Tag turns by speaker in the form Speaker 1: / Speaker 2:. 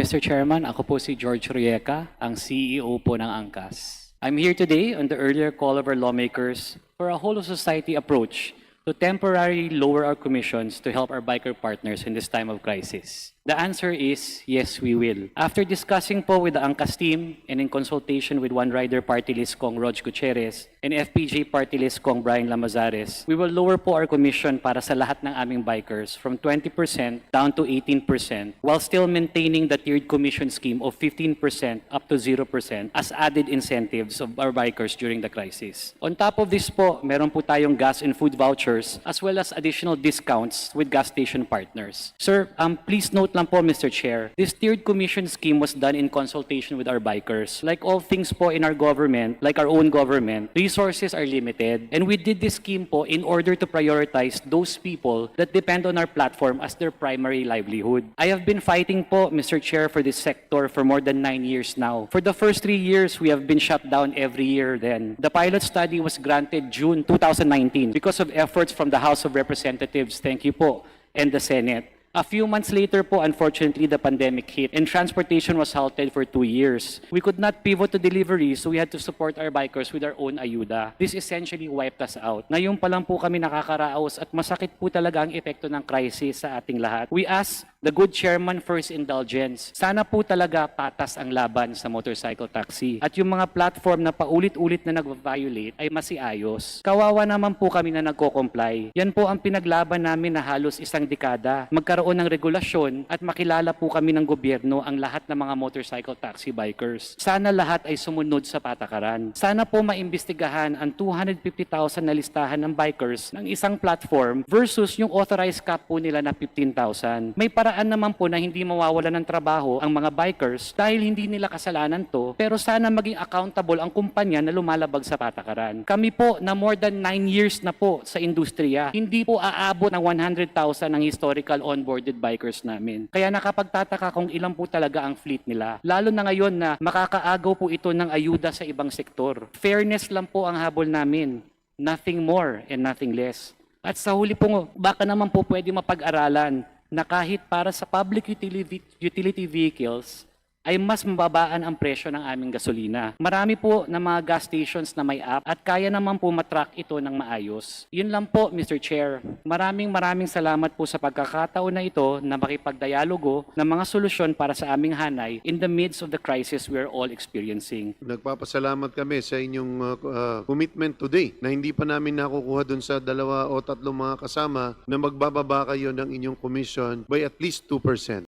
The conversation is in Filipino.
Speaker 1: Mr. Chairman, ako po si George Rieca, ang CEO po ng Angkas. I'm here today on the earlier call of our lawmakers for a whole-of-society approach to temporarily lower our commissions to help our biker partners in this time of crisis. The answer is yes, we will. After discussing po with the Angkas team and in consultation with One Rider Party List Kong Rog Gutierrez and FPJ Party List Kong Brian Lamazares, we will lower po our commission para sa lahat ng aming bikers from 20% down to 18% while still maintaining the tiered commission scheme of 15% up to 0% as added incentives of our bikers during the crisis. On top of this po, meron po tayong gas and food vouchers as well as additional discounts with gas station partners. Sir, please note lang po, Mr. Chair, this tiered commission scheme was done in consultation with our bikers. Like all things po in our government, like our own government, resources are limited. And we did this scheme po in order to prioritize those people that depend on our platform as their primary livelihood. I have been fighting po, Mr. Chair, for this sector for more than 9 years now. For the first 3 years, we have been shut down every year then. The pilot study was granted June 2019 because of efforts from the House of Representatives, thank you po, and the Senate. A few months later po, unfortunately, the pandemic hit and transportation was halted for 2 years. We could not pivot to delivery, so we had to support our bikers with our own ayuda. This essentially wiped us out. Ngayon pa lang po kami nakakaraos at masakit po talaga ang epekto ng crisis sa ating lahat. We ask the good chairman for his indulgence. Sana po talaga patas ang laban sa motorcycle taxi at yung mga platform na paulit-ulit na nag-violate ay masiayos. Kawawa naman po kami na nagko-comply. Yan po ang pinaglaban namin na halos isang dekada. Magkaroon ng regulasyon at makilala po kami ng gobyerno ang lahat ng mga motorcycle taxi bikers. Sana lahat ay sumunod sa patakaran. Sana po maimbestigahan ang 250,000 na listahan ng bikers ng isang platform versus yung authorized cap po nila na 15,000. May paraan naman po na hindi mawawala ng trabaho ang mga bikers dahil hindi nila kasalanan to, pero sana maging accountable ang kumpanya na lumalabag sa patakaran. Kami po na more than 9 years na po sa industriya, hindi po aabot ng 100,000 ang historical onboarded bikers namin. Kaya nakapagtataka kung ilan po talaga ang fleet nila. Lalo na ngayon na makakaagaw po ito ng ayuda sa ibang sektor. Fairness lang po ang habol namin. Nothing more and nothing less. At sa huli po, baka naman po pwede mapag-aralan na kahit para sa public utility vehicles, ay mas mababaan ang presyo ng aming gasolina. Marami po na mga gas stations na may app at kaya naman po matrack ito ng maayos. Yun lang po, Mr. Chair. Maraming salamat po sa pagkakataon na ito na makipagdialogo ng mga solusyon para sa aming hanay in the midst of the crisis we are all experiencing.
Speaker 2: Nagpapasalamat kami sa inyong commitment today na hindi pa namin nakukuha dun sa 2 o 3 mga kasama na magbababa kayo ng inyong commission by at least 2%.